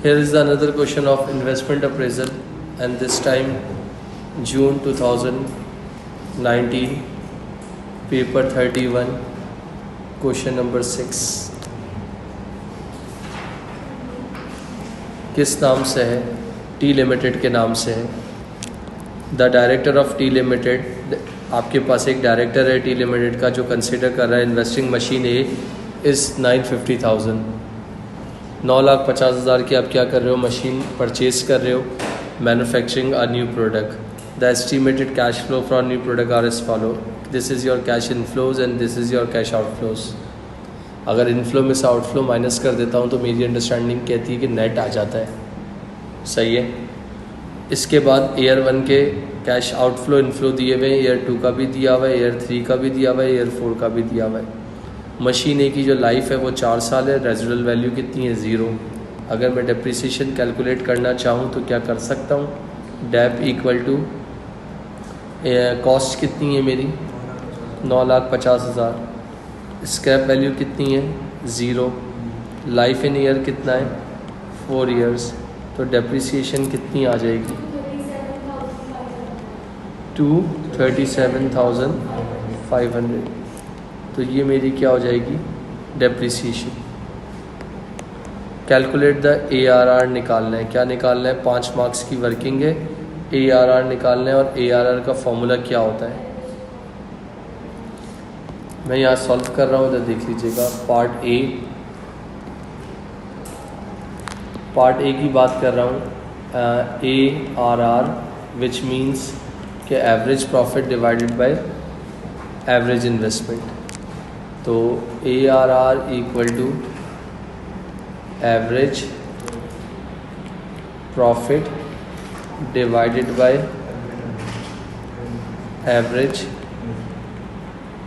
Here is another question of investment appraisal, and this time June 2019, paper 31, question number 6. किस नाम से है? T limited के नाम से है. The director of T limited, आपके पास एक डायरेक्टर है टी लिमिटेड का जो कंसिडर कर रहा है इन्वेस्टिंग मशीन ए इज़ 950,000. 9,50,000 की आप क्या कर रहे हो? मशीन परचेज कर रहे हो, manufacturing a new product. The estimated cash flow for new product are as follow. This is your cash inflows and this is your cash outflows. अगर इनफ्लो में से आउटफ्लो माइनस कर देता हूँ तो मेरी अंडरस्टैंडिंग कहती है कि नेट आ जाता है. सही है. इसके बाद ईयर 1 के कैश आउटफ्लो इनफ्लो दिए हुए हैं, ईयर 2 का भी दिया हुआ है, ईयर 3 का भी दिया हुआ है, ईयर 4 का भी दिया हुआ है. मशीन ए की जो लाइफ है वो 4 साल है. रेजिडुअल वैल्यू कितनी है? 0. अगर मैं डेप्रिसिएशन कैलकुलेट करना चाहूँ तो क्या कर सकता हूँ? डेप इक्वल टू कॉस्ट कितनी है मेरी? 9,50,000. स्क्रैप वैल्यू कितनी है? 0. लाइफ इन ईयर कितना है? 4 ईयर्स. तो डेप्रिसिएशन कितनी आ जाएगी? 237,500. तो ये मेरी क्या हो जाएगी? डेप्रिसिएशन. कैलकुलेट द ARR निकालना है. क्या निकालना है? 5 मार्क्स की वर्किंग है. ARR निकालना है और ARR का फॉर्मूला क्या होता है? मैं यहाँ सॉल्व कर रहा हूँ, इधर देख लीजिएगा. पार्ट ए की बात कर रहा हूँ. ARR विच मीन्स कि average profit divided by average investment. तो ARR equal to average profit divided by average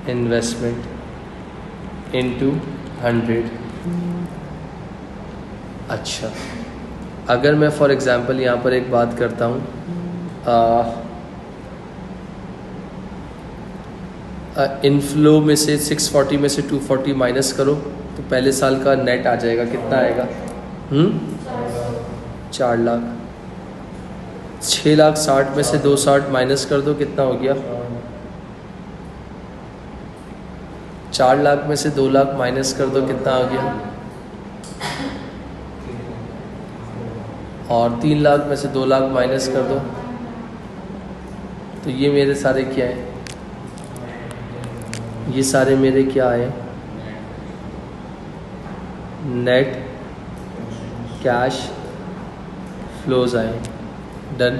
investment into 100. अच्छा, अगर मैं फॉर एग्ज़ाम्पल यहाँ पर एक बात करता हूँ, इनफ्लो में से 640 में से 240 माइनस करो तो पहले साल का नेट आ जाएगा. कितना आएगा? 4 लाख. 6,60,000 में से 260 माइनस कर दो, कितना हो गया? 4 लाख में से 2 लाख माइनस कर दो, कितना हो गया? और 3 लाख में से 2 लाख माइनस कर दो. तो ये मेरे सारे क्या हैं? ये सारे मेरे क्या है? नेट कैश फ्लोज आए. डन.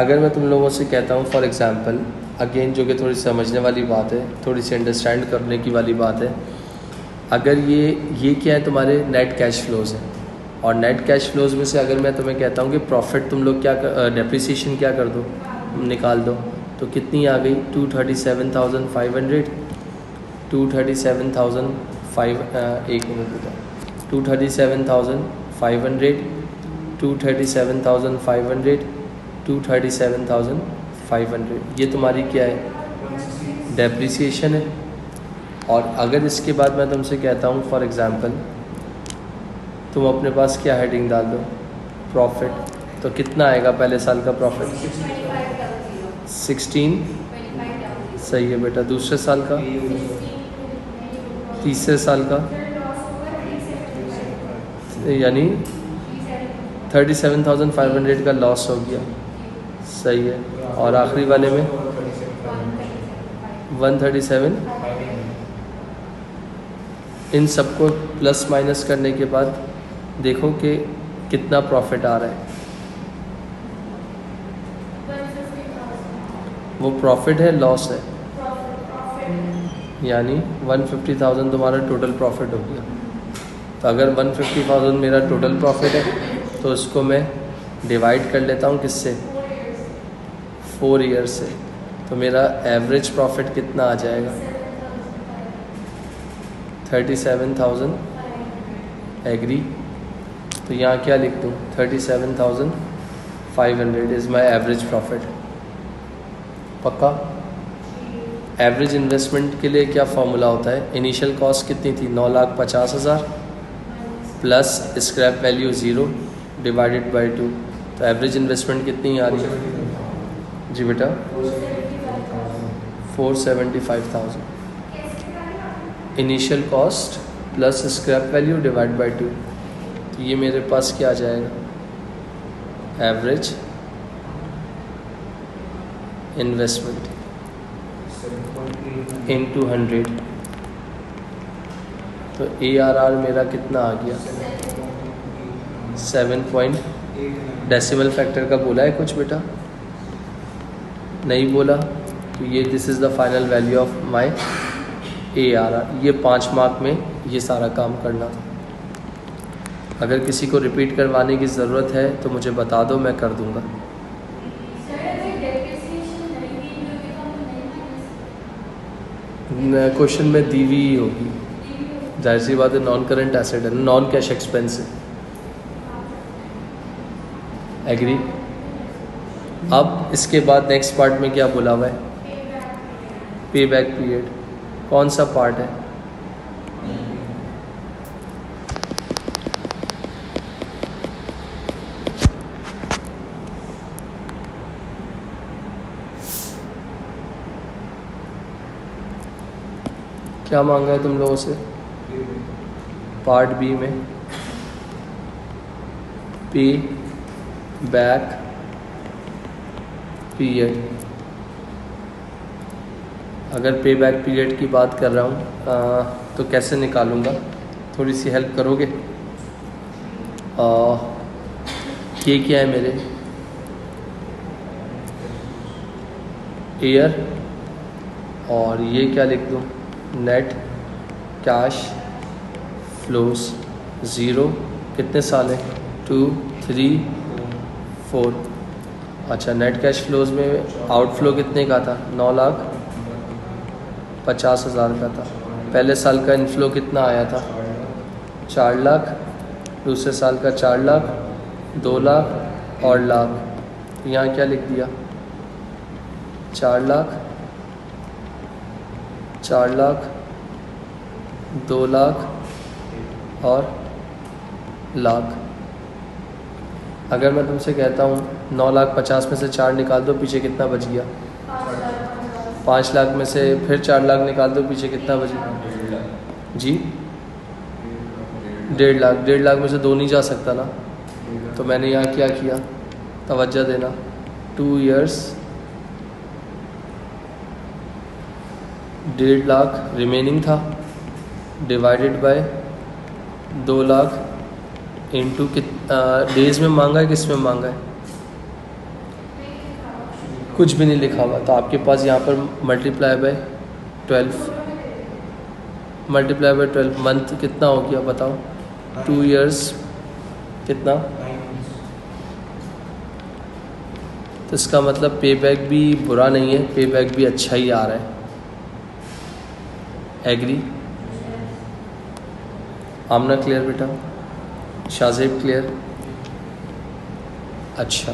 अगर मैं तुम लोगों से कहता हूँ फॉर एग्ज़ाम्पल, अगेन जो कि थोड़ी समझने वाली बात है, थोड़ी सी अंडरस्टैंड करने की वाली बात है. अगर ये क्या है? तुम्हारे नेट कैश फ्लोज है. और नेट कैश फ्लोज में से अगर मैं तुम्हें कहता हूँ कि प्रॉफिट तुम लोग क्या डेप्रिसिएशन क्या कर दो, निकाल दो, तो कितनी आ गई? 237,500. 237,500 एक मिनट रुको. 237,500, 237,500, 237,500. ये तुम्हारी क्या है? डेप्रिसिएशन है. और अगर इसके बाद मैं तुमसे कहता हूँ फॉर एग्ज़ाम्पल, तुम अपने पास क्या हेडिंग डाल दो? प्रॉफिट. तो कितना आएगा पहले साल का प्रॉफिट? 16. सही है बेटा. दूसरे साल का? तीसरे साल का? यानी 37,500 का लॉस हो गया. सही है. और आखिरी वाले में 137. इन सबको प्लस माइनस करने के बाद देखो कि कितना प्रॉफिट आ रहा है. वो प्रॉफिट है, लॉस है? यानी 150,000 तुम्हारा टोटल प्रॉफिट हो गया. तो अगर 150,000 मेरा टोटल प्रॉफिट है तो उसको मैं डिवाइड कर लेता हूँ किससे? 4 ईयर से. तो मेरा एवरेज प्रॉफिट कितना आ जाएगा? 37,000. एग्री. तो यहाँ क्या लिख दूँ? 37,500 इज़ माई एवरेज प्रॉफिट. पक्का? एवरेज इन्वेस्टमेंट के लिए क्या फार्मूला होता है? इनिशियल कॉस्ट कितनी थी? 9,50,000 plus scrap value 0 divided by 2, तो एवरेज इन्वेस्टमेंट कितनी आ रही है जी बेटा? 475,000। Initial cost plus scrap value divide by 2, तो ये मेरे पास क्या आ जाएगा? एवरेज इन्वेस्टमेंट इंटू 100, तो ARR मेरा कितना आ गया? 7 डेसिमल फैक्टर का बोला है कुछ बेटा? नहीं बोला, तो ये this is the final value of my ARR। ये 5 मार्क में ये सारा काम करना था। अगर किसी को रिपीट करवाने की ज़रूरत है तो मुझे बता दो, मैं कर दूंगा। क्वेश्चन में दी हुई ही होगी, जाहिर सी बात है, नॉन करंट एसेट है, नॉन कैश एक्सपेंस है। एग्री? अब इसके बाद नेक्स्ट पार्ट में क्या बोला हुआ है? पे बैक पीरियड। कौन सा पार्ट है? क्या मांगा है तुम लोगों से? पार्ट बी में पे बैक पीरियड। अगर पे बैक पीरियड की बात कर रहा हूँ तो कैसे निकालूँगा? थोड़ी सी हेल्प करोगे? ये क्या है मेरे? ईयर, और ये क्या लिख दूँ? Net cash flows 0। कितने साल है? 2, 3, 4। अच्छा, नेट कैश फ्लोज में आउटफ्लो कितने का था? 9,50,000 का था। पहले साल का इनफ्लो कितना आया था? 4 लाख। दूसरे साल का 4 लाख, 2 लाख और लाख। यहाँ क्या लिख दिया? 4 लाख, 4 लाख, 2 लाख और लाख। अगर मैं तुमसे कहता हूँ 9,50,000 में से 4 निकाल दो, पीछे कितना बच गया? 5 लाख में से फिर 4 लाख निकाल दो, पीछे कितना बच गया जी? 1.5 लाख। 1.5 लाख में से 2 नहीं जा सकता ना, तो मैंने यहाँ क्या किया? तवज्जो देना। 2 इयर्स 1.5 लाख रिमेनिंग था, divided by 2 lakh into days में मांगा है, किस में मांगा है? कुछ भी नहीं लिखा हुआ, तो आपके पास यहाँ पर multiply by 12, multiply by 12 month कितना हो गया बताओ? 2 इयर्स कितना? तो इसका मतलब पे बैक भी बुरा नहीं है, पे बैक भी अच्छा ही आ रहा है। एग्री? आमना क्लियर बेटा? शाज़ेब क्लियर? अच्छा,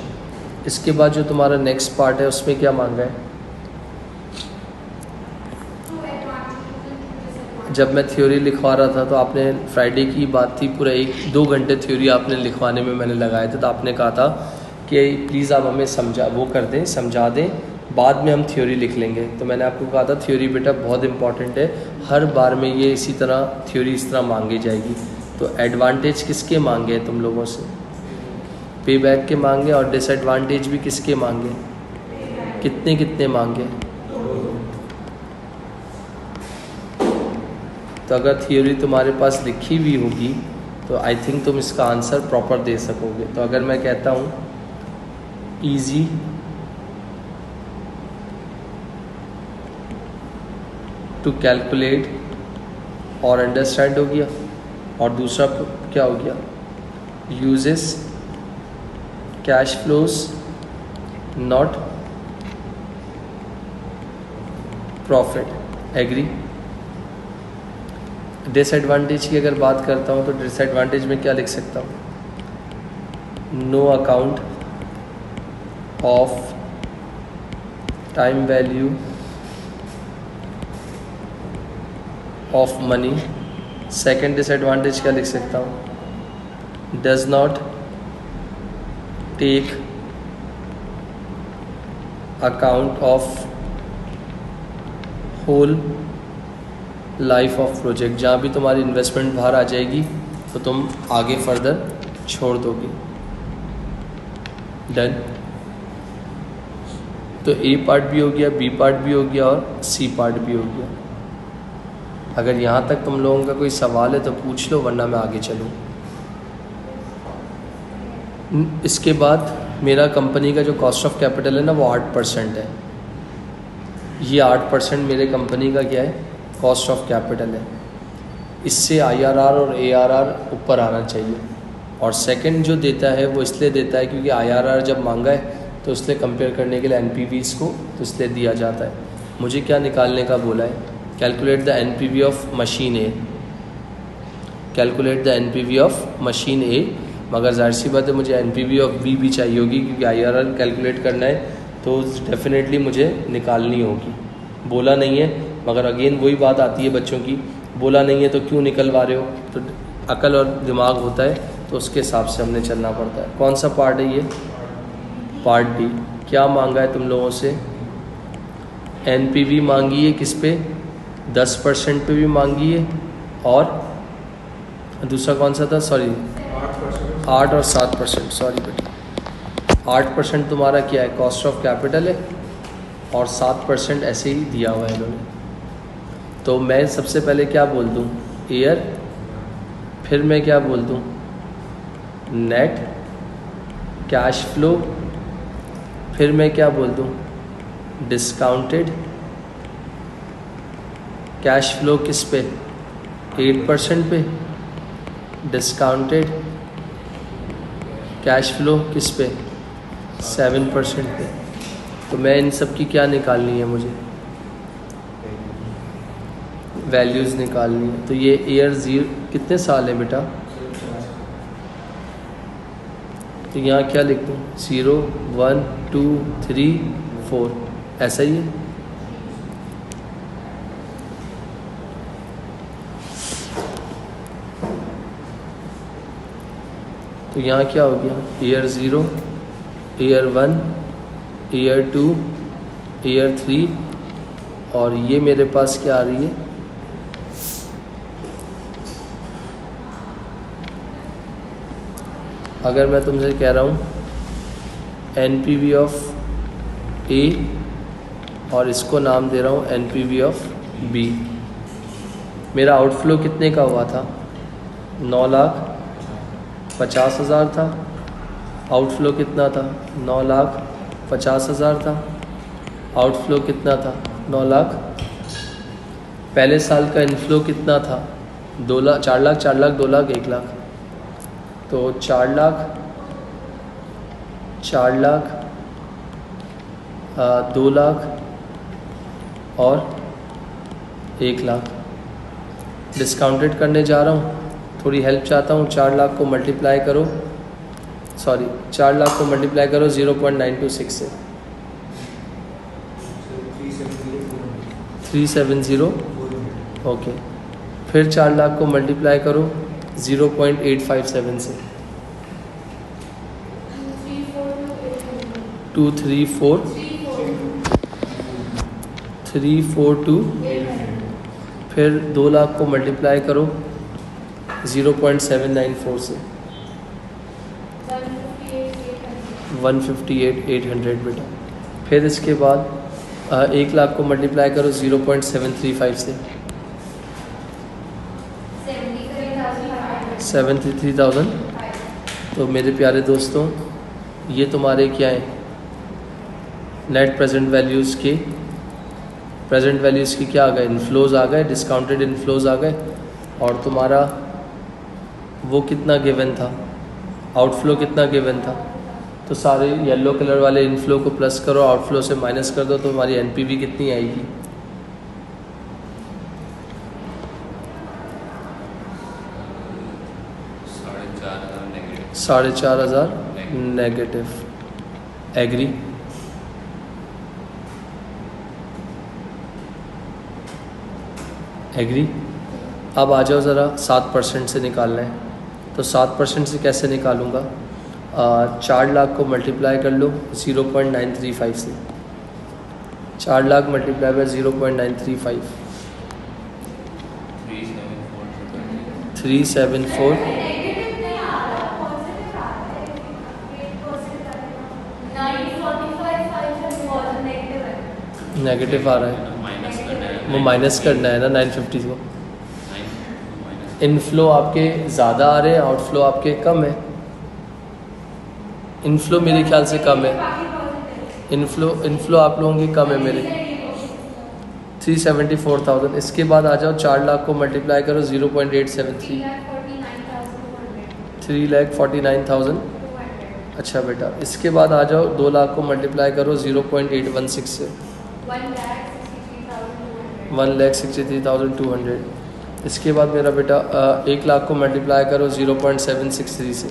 इसके बाद जो तुम्हारा नेक्स्ट पार्ट है उसमें क्या मांगा है? जब मैं थ्योरी लिखवा रहा था तो आपने, फ्राइडे की बात थी, पूरा 1-2 घंटे थ्योरी आपने लिखवाने में मैंने लगाए थे, तो आपने कहा था कि प्लीज़ आप हमें समझा दें, बाद में हम थ्योरी लिख लेंगे। तो मैंने आपको कहा था थ्योरी बेटा बहुत इंपॉर्टेंट है, हर बार में ये इसी तरह थ्योरी इस तरह मांगी जाएगी। तो एडवांटेज किसके मांगे तुम लोगों से? पे बैक के मांगे, और डिसएडवांटेज भी किसके मांगे? कितने कितने मांगे? तो अगर थ्योरी तुम्हारे पास लिखी हुई होगी तो आई थिंक तुम इसका आंसर प्रॉपर दे सकोगे। तो अगर मैं कहता हूँ इजी टू कैलकुलेट और अंडरस्टैंड हो गया, और दूसरा क्या हो गया? Uses cash flows not profit. Agree? Disadvantage की अगर बात करता हूँ तो डिसएडवांटेज में क्या लिख सकता हूँ? No account of time value of money. Second disadvantage क्या लिख सकता हूँ? Does not take account of whole life of project. जहाँ भी तुम्हारी इन्वेस्टमेंट बाहर आ जाएगी तो तुम आगे फर्दर छोड़ दोगे। डन। तो ए पार्ट भी हो गया, बी पार्ट भी हो गया और सी पार्ट भी हो गया। अगर यहाँ तक तुम लोगों का कोई सवाल है तो पूछ लो, वरना मैं आगे चलूँ। इसके बाद मेरा कंपनी का जो कॉस्ट ऑफ कैपिटल है ना वो 8% है। ये 8% मेरे कंपनी का क्या है, कॉस्ट ऑफ कैपिटल है। इससे IRR और ARR ऊपर आना चाहिए। और सेकंड जो देता है वो इसलिए देता है क्योंकि IRR जब मांगा है तो इसलिए कंपेयर करने के लिए NPVs को तो इसलिए दिया जाता है। मुझे क्या निकालने का बोला है, calculate the NPV of machine A, calculate the NPV of machine A. मगर जाहिर सी बात है मुझे NPV ऑफ बी भी चाहिए होगी क्योंकि IRR कैलकुलेट करना है तो डेफिनेटली मुझे निकालनी होगी। बोला नहीं है, मगर अगेन वही बात आती है बच्चों की, बोला नहीं है तो क्यों निकलवा रहे हो। तो अकल और दिमाग होता है तो उसके हिसाब से हमने चलना पड़ता है। कौन सा पार्ट है ये, पार्ट डी। क्या मांगा है तुम लोगों से, NPV मांगी है किस पे, 10% पे भी मांगी है, और दूसरा कौन सा था, सॉरी 8 और 7%, सॉरी बेटा 8% तुम्हारा क्या है, कॉस्ट ऑफ कैपिटल है, और 7% ऐसे ही दिया हुआ है इन्होंने। तो मैं सबसे पहले क्या बोल दूँ, ईयर, फिर मैं क्या बोल दूँ, नेट कैश फ्लो, फिर मैं क्या बोल दूँ, डिस्काउंटेड कैश फ्लो किस पे, 8% पे, डिस्काउंटेड कैश फ्लो किस पे, 7% पे। तो मैं इन सब की क्या निकालनी है, मुझे वैल्यूज़ निकालनी है। तो ये ईयर 0 कितने साल है बेटा, तो यहाँ क्या लिख दूँ, 0 1 2 3 4, ऐसा ही है। तो यहाँ क्या हो गया, ईयर 0, ईयर 1, ईयर 2, ईयर 3, और ये मेरे पास क्या आ रही है, अगर मैं तुमसे कह रहा हूँ NPV ऑफ ए और इसको नाम दे रहा हूँ NPV ऑफ बी। मेरा आउटफ्लो कितने का हुआ था, 9,50,000 था। आउटफ्लो कितना था, 9,50,000 था। आउटफ्लो कितना था, 9 लाख। पहले साल का इनफ्लो कितना था, 2 लाख, 4 लाख, 4 लाख, 2 लाख, 1 लाख। तो 4 लाख, 4 लाख, 2 लाख और 1 लाख। डिस्काउंटेड करने जा रहा हूँ, थोड़ी हेल्प चाहता हूँ। 4 लाख को मल्टीप्लाई करो, सॉरी 4 लाख को मल्टीप्लाई करो 0.926 से, 370, ओके। फिर 4 लाख को मल्टीप्लाई करो 0.857 से, 342, फिर 2 लाख को मल्टीप्लाई करो 0.794 से, 158,800 बेटा। फिर इसके बाद 1 लाख को मल्टीप्लाई करो 0.735 से, 73,000। तो मेरे प्यारे दोस्तों, ये तुम्हारे क्या है, नेट प्रेजेंट वैल्यूज़ के, प्रेजेंट वैल्यूज़ की क्या आ गए, इनफ्लोज आ गए, डिस्काउंटेड इनफ्लोज आ गए। और तुम्हारा वो कितना गिवन था, आउटफ्लो कितना गिवन था। तो सारे येलो कलर वाले इनफ्लो को प्लस करो, आउटफ्लो से माइनस कर दो, तो हमारी NPV कितनी आएगी, 4,500 नेगेटिव। Agree, agree. अब आ जाओ ज़रा, 7% से निकालना है। तो 7% से कैसे निकालूंगा? 4 लाख को मल्टीप्लाई कर लो 0.935 से। 4 लाख मल्टीप्लाई बाय 0.935 374 नेगेटिव आ रहा है, वो माइनस करना है ना 950 को। इनफ्लो आपके ज़्यादा आ रहे हैं, आउटफ्लो आपके कम है। इनफ्लो मेरे ख्याल से कम है, इनफ्लो आप लोगों की कम है मेरे 374,000। इसके बाद आ जाओ 4 लाख को मल्टीप्लाई करो 0.873 3,49,000। अच्छा बेटा, इसके बाद आ जाओ 2 लाख को मल्टीप्लाई करो 0.816 से 1,63,200। इसके बाद मेरा बेटा 1 लाख को मल्टीप्लाई करो 0.763 से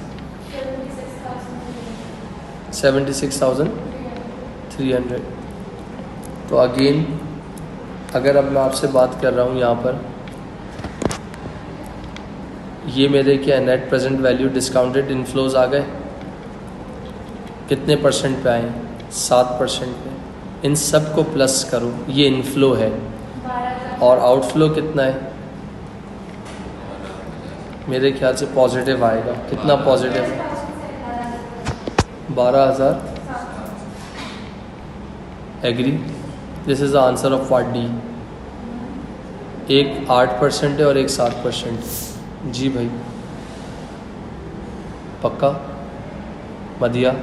76,300। तो अगेन अगर अब मैं आपसे बात कर रहा हूँ यहाँ पर, ये मेरे क्या net present value discounted inflows आ गए, कितने परसेंट पे आए? 7% पे। इन सब को प्लस करो, ये इनफ्लो है। और आउटफ्लो कितना है? मेरे ख्याल से पॉजिटिव आएगा। कितना positive? 12,000। Agree? This is the answer of part D. एक 8% है और एक 7%। जी भाई, पक्का? मदिया?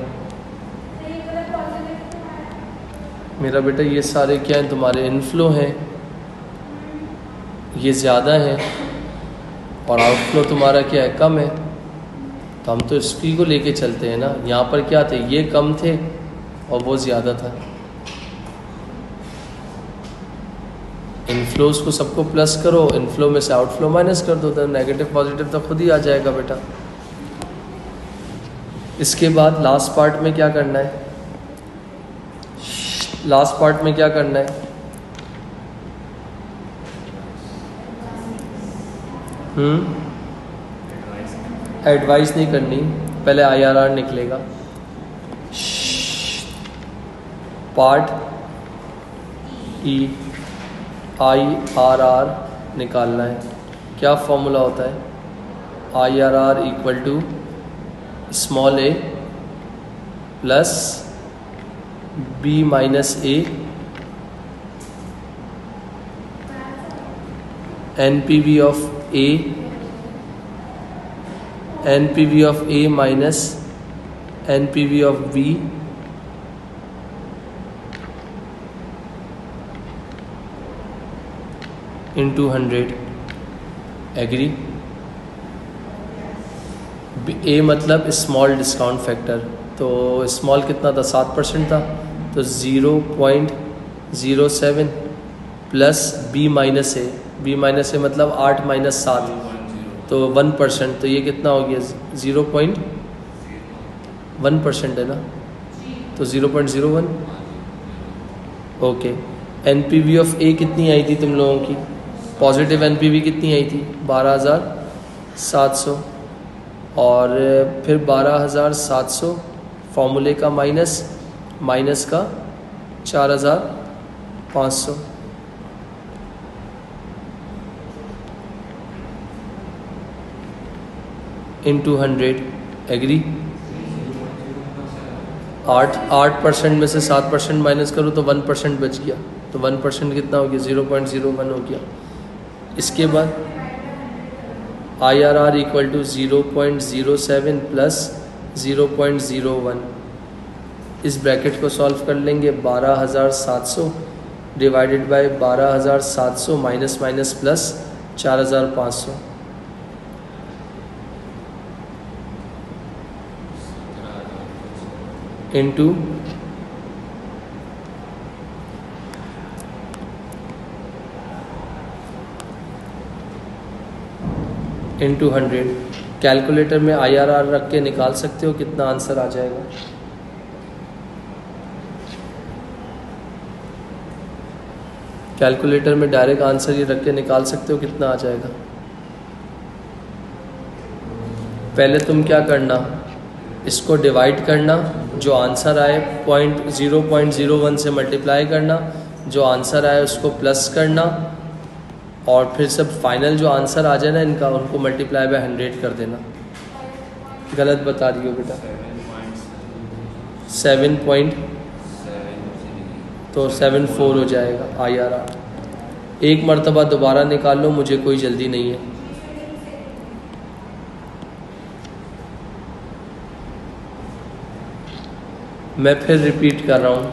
मेरा बेटा ये सारे क्या हैं? तुम्हारे इनफ्लो हैं, ये ज़्यादा हैं, और आउटफ्लो तुम्हारा क्या है? कम है। तो हम तो इसकी को लेके चलते हैं ना। यहाँ पर क्या थे? ये कम थे और वो ज़्यादा था। इनफ्लोज को सबको प्लस करो, इनफ्लो में से आउटफ्लो माइनस कर दो, तो नेगेटिव पॉजिटिव तो खुद ही आ जाएगा बेटा। इसके बाद लास्ट पार्ट में क्या करना है? लास्ट पार्ट में क्या करना है? एडवाइस नहीं करनी, पहले IRR निकलेगा। पार्ट ई IRR निकालना है। क्या फॉर्मूला होता है? IRR equal to small a plus b minus a NPV of a minus NPV of b into 100। Agree? A मतलब स्मॉल डिस्काउंट फैक्टर, तो स्मॉल कितना था? 7% था, तो 0.07 प्लस b माइनस ए मतलब 8 माइनस 7, तो 1%। तो ये कितना हो गया? 0.1% है ना, तो 0.01। ओके। NPV ऑफ ए कितनी आई थी तुम लोगों की? पॉजिटिव NPV कितनी आई थी? 12,700। और फिर 12,700 फॉर्मूले का माइनस का 4,500। इंटू 100। एग्री? 8% में से 7% माइनस करो तो 1% बच गया, तो 1% कितना हो गया? 0.01 हो गया। इसके बाद IRR इक्वल टू 0.07 प्लस 0.01। इस ब्रैकेट को सॉल्व कर लेंगे। 12,700 divided by 12,700 minus minus plus 4,500 into 100। Calculator में IRR रख के निकाल सकते हो कितना आंसर आ जाएगा? कैलकुलेटर में डायरेक्ट आंसर ये रख के निकाल सकते हो कितना आ जाएगा? पहले तुम क्या करना, इसको डिवाइड करना, जो आंसर आए 0.01 से मल्टीप्लाई करना, जो आंसर आए उसको प्लस करना, और फिर सब फाइनल जो आंसर आ जाए ना इनका, उनको मल्टीप्लाई बाय 100 कर देना। गलत बता रही हो बेटा। 7 पॉइंट तो 74 हो जाएगा IRR। एक मरतबा दोबारा निकाल लो, मुझे कोई जल्दी नहीं है। मैं फिर रिपीट कर रहा हूँ,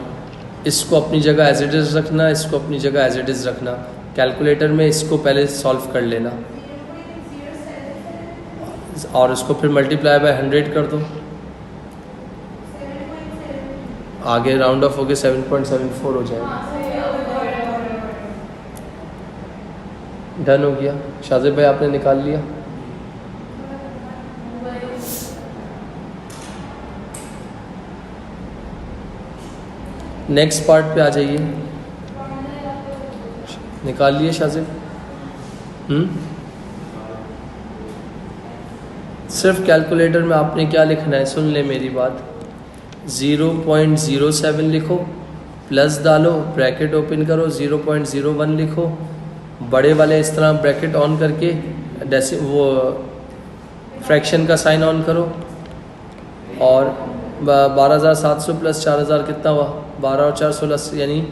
इसको अपनी जगह एज इट इज़ रखना, इसको अपनी जगह एज इट इज़ रखना। कैलकुलेटर में इसको पहले सॉल्व कर लेना और इसको फिर मल्टीप्लाई बाय 100 कर दो। आगे राउंड ऑफ होके 7.74 हो जाएगा। डन हो गया। शाजिब भाई आपने निकाल लिया। नेक्स्ट पार्ट पे आ जाइए। निकाल लिए शाजिब? सिर्फ कैलकुलेटर में आपने क्या लिखना है, सुन ले मेरी बात। 0.07 लिखो, प्लस डालो, ब्रैकेट ओपन करो, 0.01 लिखो, बड़े वाले इस तरह ब्रैकेट ऑन करके वो फ्रैक्शन का साइन ऑन करो, और 12,700 प्लस 4,000 कितना हुआ? 12 और 4 16 यानी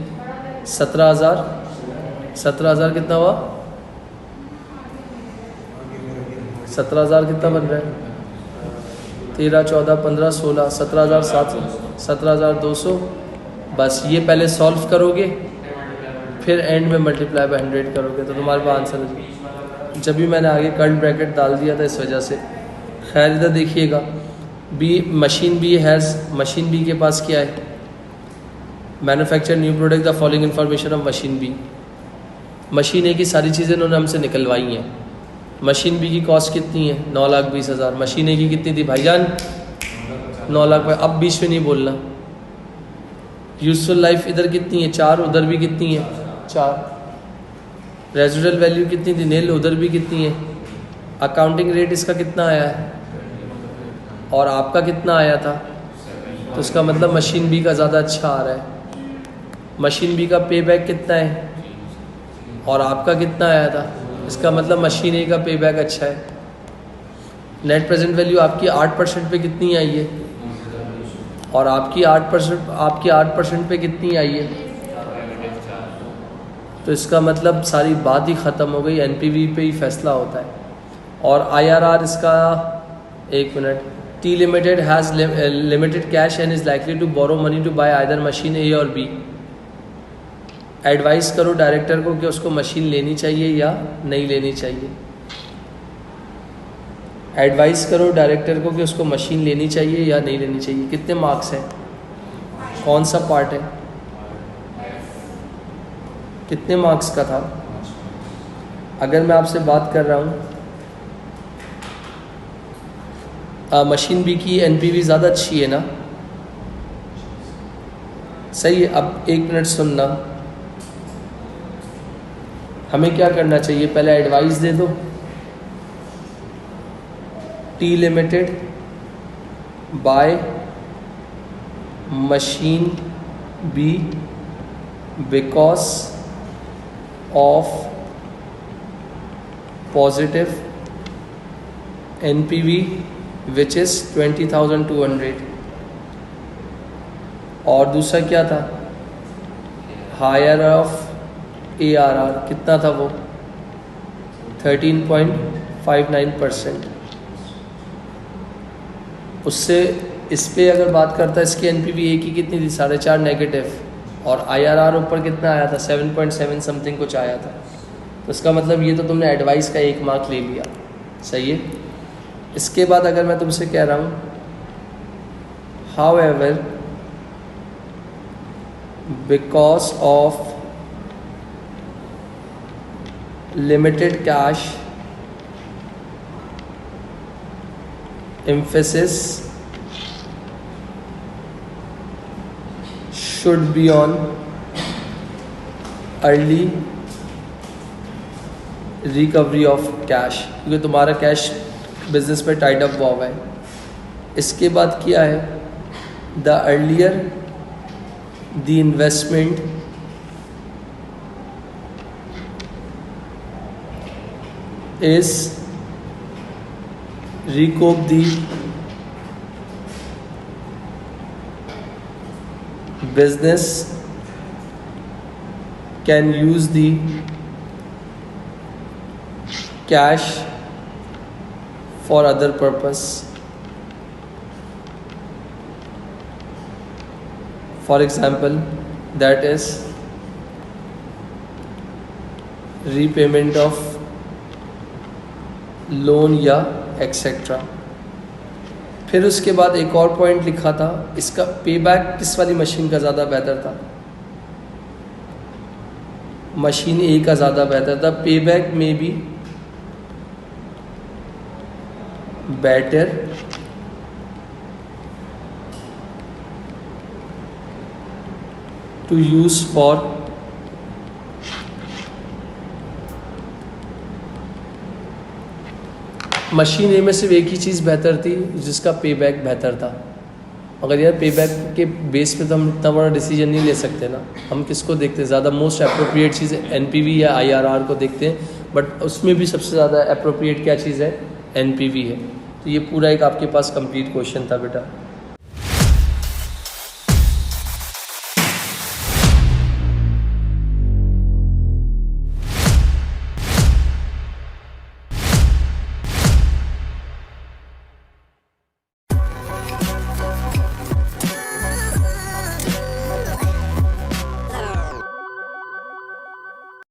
17,000। 17,000 कितना हुआ? 17,000 कितना बन रहा है? 13, 14, 15, 16, 17,700, 17,200। बस ये पहले सॉल्व करोगे, फिर एंड में मल्टीप्लाई बाय 100 करोगे तो तुम्हारे पास आंसर हो जाएगा। जब भी मैंने आगे कर्ल ब्रैकेट डाल दिया था इस वजह से। खैर इधर देखिएगा, मशीन बी के पास क्या है? Manufacture new product the following information of machine B. Machine A की सारी चीज़ें इन्होंने हमसे निकलवाई हैं। मशीन बी की कॉस्ट कितनी है? 9,20,000। मशीन ए की कितनी थी भाईजान? 9 लाख। अब बीच में नहीं बोलना। यूजफुल लाइफ इधर कितनी है? 4। उधर भी कितनी है? 4। रेजिडुअल वैल्यू कितनी थी? नील। उधर भी कितनी है? अकाउंटिंग रेट इसका कितना आया है और आपका कितना आया था? तो इसका मतलब मशीन बी का ज़्यादा अच्छा आ रहा है। मशीन बी का पे बैक कितना है और आपका कितना आया था? इसका मतलब मशीन ए का पे बैक अच्छा है। नेट प्रेजेंट वैल्यू आपकी 8% पे कितनी आई है और आपकी 8% पे कितनी आई है? तो इसका मतलब सारी बात ही ख़त्म हो गई। एनपीवी पे ही फैसला होता है। और IRR इसका, एक minute, T limited has limited cash and is likely to borrow money to buy either machine A और बी। एडवाइस करो डायरेक्टर को कि उसको मशीन लेनी चाहिए या नहीं लेनी चाहिए। एडवाइस करो डायरेक्टर को कि उसको मशीन लेनी चाहिए या नहीं लेनी चाहिए। कितने मार्क्स हैं? कौन सा पार्ट है? कितने मार्क्स का था? अगर मैं आपसे बात कर रहा हूँ मशीन बी की एनपीवी ज़्यादा अच्छी है ना? सही है। अब एक मिनट सुनना, हमें क्या करना चाहिए? पहले एडवाइस दे दो। T limited buy machine B because of positive NPV which is 20,200। और दूसरा क्या था? हायर ऑफ ARR कितना था वो? 13.59%। उससे इस पे अगर बात करता है, इसकी एनपीवी ए की कितनी थी? 4.5 नेगेटिव, और IRR ऊपर कितना आया था? 7.7 समथिंग कुछ आया था। तो इसका मतलब ये तो तुमने एडवाइस का 1 मार्क ले लिया। सही है। इसके बाद अगर मैं तुमसे कह रहा हूँ however because of limited cash emphasis should be on early recovery of cash, क्योंकि तुम्हारा कैश बिजनेस में टाइड अप हुआ है। इसके बाद क्या है, the earlier the investment is recoup the business can use the cash for other purpose. For example, that is repayment of loan या एक्सेट्रा। फिर उसके बाद एक और पॉइंट लिखा था, इसका पे बैक किस वाली मशीन का ज़्यादा बेहतर था, मशीन ए का ज़्यादा बेहतर था। पे बैक में B better to use for machine A में सिर्फ एक ही चीज़ बेहतर थी जिसका पे बैक बेहतर था। अगर यार पे बैक के बेस पे तो हम इतना बड़ा डिसीजन नहीं ले सकते ना। हम किसको देखते हैं ज़्यादा, मोस्ट अप्रोप्रिएट चीज़ एनपीवी या आईआरआर को देखते हैं, बट उसमें भी सबसे ज़्यादा अप्रोप्रिएट क्या चीज़ है, एनपीवी है। तो ये पूरा एक आपके पास कंप्लीट क्वेश्चन था बेटा।